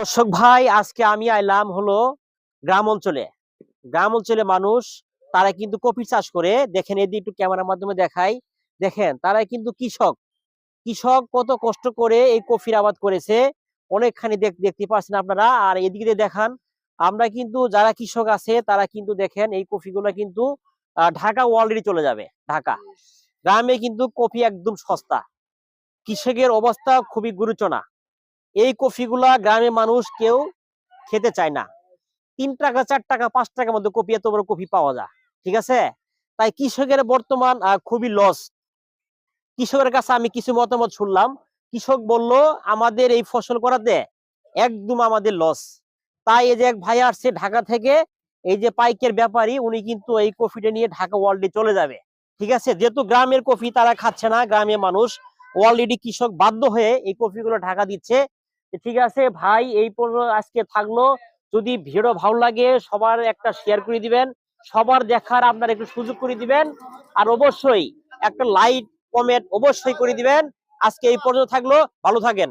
দর্শক ভাই, আজকে আমি আইলাম হলো গ্রাম অঞ্চলে। গ্রাম অঞ্চলে মানুষ তারা কিন্তু কফি চাষ করে। দেখেন, এদিকে একটু ক্যামেরার মাধ্যমে দেখাই। দেখেন, তারা কিন্তু কৃষক। কৃষক কত কষ্ট করে এই কফির আবাদ করেছে, অনেকখানি দেখতে পাচ্ছেন আপনারা। আর এদিকে দেখান, আমরা কিন্তু যারা কৃষক আছে তারা কিন্তু দেখেন এই কফিগুলো কিন্তু ঢাকা অলরেডি চলে যাবে। ঢাকা গ্রামে কিন্তু কফি একদম সস্তা, কৃষকের অবস্থা খুবই গুরুচনা। এই কফিগুলা গ্রামে মানুষ কেউ খেতে চায় না। 3 টাকা 4 টাকা 5 টাকার মধ্যে কপি, এত বড় কপি পাওয়া যায়। ঠিক আছে, তাই কৃষকের বর্তমান খুবই লস। কৃষকের কাছে আমি কিছু মতামত শুনলাম। কৃষক বলল, আমাদের এই ফসল করাতে একদম আমাদের লস। তাই এই যে এক ভাই আসছে ঢাকা থেকে, এই যে পাইকের ব্যাপারী, উনি কিন্তু এই কফিটা নিয়ে ঢাকা ওয়ার্ল্ডে চলে যাবে। ঠিক আছে, যেহেতু গ্রামের কফি তারা খাচ্ছে না, গ্রামের মানুষ অলরেডি কৃষক বাধ্য হয়ে এই কফিগুলো ঢাকা দিচ্ছে। ঠিক আছে ভাই, এই পর্যন্ত আজকে থাকলো। যদি ভিডিও ভালো লাগে সবার একটা শেয়ার করে দিবেন, সবার দেখার আপনার একটু সুযোগ করে দিবেন। আর অবশ্যই একটা লাইক কমেন্ট অবশ্যই করে দিবেন। আজকে এই পর্যন্ত থাকলো, ভালো থাকেন।